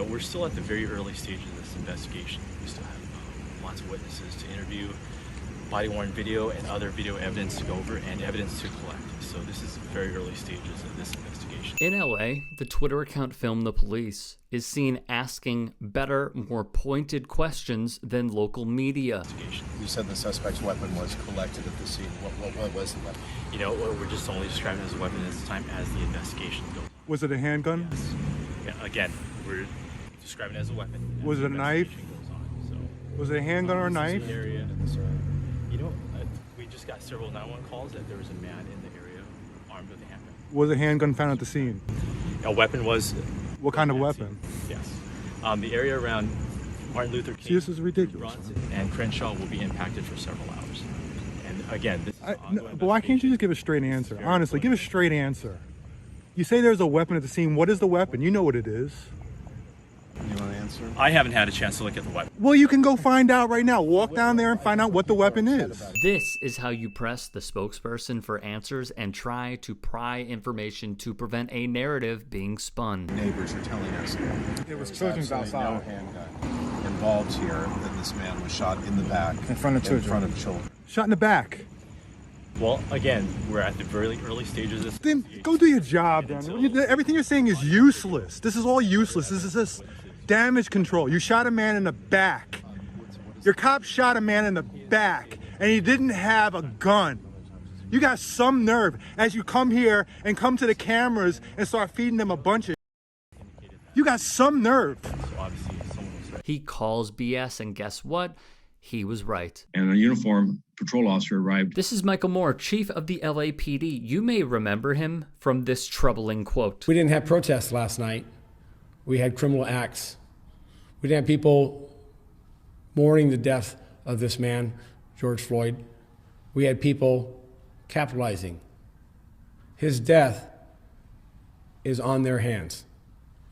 we're still at the very early stages of this investigation. We still have lots of witnesses to interview, body-worn video and other video evidence to go over, and evidence to collect. So this is very early stages of this investigation. In LA, the Twitter account Film the Police is seen asking better, more pointed questions than local media. You said the suspect's weapon was collected at the scene. What was the weapon? You know, we're just only describing it as a weapon at this time as the investigation goes. Was it a handgun? Yes. Yeah, again, we're describing it as a weapon. Was it a knife? Was it a handgun or a knife? Area. You know, we just got several 911 calls that there was a man in the area armed with a handgun. Was a handgun found at the scene? A weapon was. What kind of weapon? Yes. The area around Martin Luther King. See, this is ridiculous. Bronson and Crenshaw will be impacted for several hours. And again, this is but why can't you just give a straight answer? Honestly, give a straight answer. You say there's a weapon at the scene. What is the weapon? You know what it is. You want to answer? I haven't had a chance to look at the weapon. Well, you can go find out right now. Walk down there and find out what the weapon is. This is how you press the spokesperson for answers and try to pry information to prevent a narrative being spun. Neighbors are telling us It was children's outside. No handgun involved here. That this man was shot in the back in front of children. In front of children. Shot in the back. Well, again, we're at the very early stages of this. Then go do your job, then. Everything you're saying is useless. This is all useless. This is just damage control. You shot a man in the back. Your cop shot a man in the back, and he didn't have a gun. You got some nerve as you come here and come to the cameras and start feeding them a bunch of. You got some nerve. He calls BS, and guess what? He was right. And a uniformed patrol officer arrived. This is Michael Moore, chief of the LAPD. You may remember him from this troubling quote. We didn't have protests last night. We had criminal acts. We didn't have people mourning the death of this man, George Floyd. We had people capitalizing. His death is on their hands,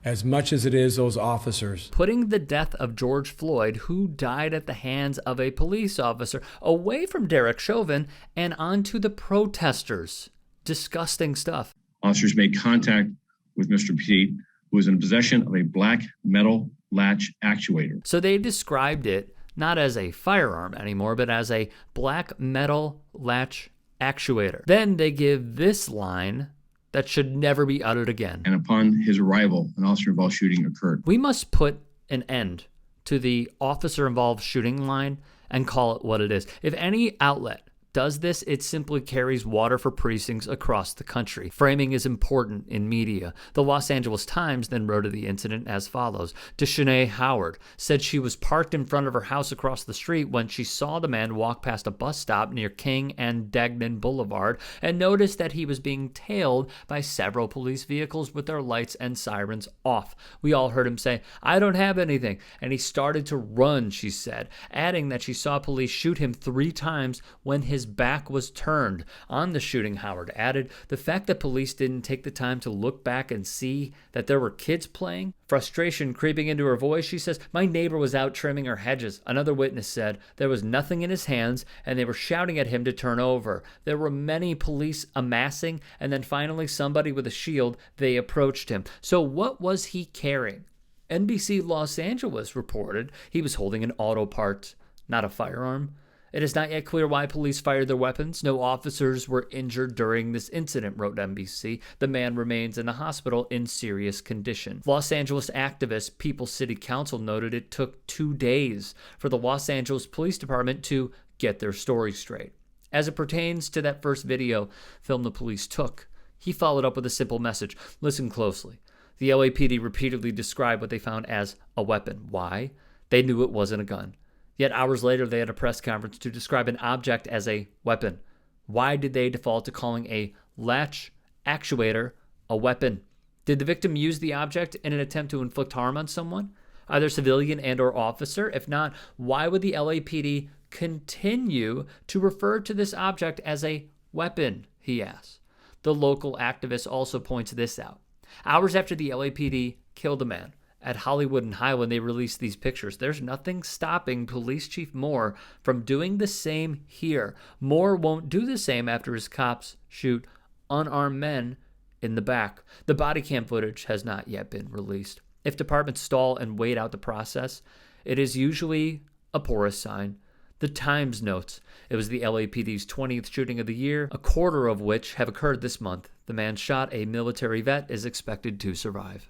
as much as it is those officers. Putting the death of George Floyd, who died at the hands of a police officer, away from Derek Chauvin and onto the protesters. Disgusting stuff. Officers made contact with Mr. Pete, who was in possession of a black metal latch actuator. So they described it not as a firearm anymore, but as a black metal latch actuator. Then they give this line that should never be uttered again. And upon his arrival, an officer-involved shooting occurred. We must put an end to the officer-involved shooting line and call it what it is. If any outlet does this, it simply carries water for precincts across the country. Framing is important in media. The Los Angeles Times then wrote of the incident as follows. Deshanae Howard said she was parked in front of her house across the street when she saw the man walk past a bus stop near King and Degnan Boulevard and noticed that he was being tailed by several police vehicles with their lights and sirens off. We all heard him say, "I don't have anything," and he started to run, she said, adding that she saw police shoot him 3 times when his back was turned. On the shooting, Howard added, the fact that police didn't take the time to look back and see that there were kids playing. Frustration creeping into her voice, she says, "My neighbor was out trimming her hedges." Another witness said there was nothing in his hands and they were shouting at him to turn over. There were many police amassing, and then finally somebody with a shield, they approached him. So what was he carrying? NBC Los Angeles reported he was holding an auto part, not a firearm. It is not yet clear why police fired their weapons. No officers were injured during this incident, wrote NBC. The man remains in the hospital in serious condition. Los Angeles activist People's City Council noted it took 2 days for the Los Angeles Police Department to get their story straight. As it pertains to that first video Film the Police took, he followed up with a simple message. Listen closely. The LAPD repeatedly described what they found as a weapon. Why? They knew it wasn't a gun. Yet hours later, they had a press conference to describe an object as a weapon. Why did they default to calling a latch actuator a weapon? Did the victim use the object in an attempt to inflict harm on someone, either civilian and or officer? If not, why would the LAPD continue to refer to this object as a weapon, he asks. The local activist also points this out. Hours after the LAPD killed a man at Hollywood and Highland, they released these pictures. There's nothing stopping Police Chief Moore from doing the same here. Moore won't do the same after his cops shoot unarmed men in the back. The body cam footage has not yet been released. If departments stall and wait out the process, it is usually a porous sign. The Times notes it was the LAPD's 20th shooting of the year, a quarter of which have occurred this month. The man shot a military vet is expected to survive.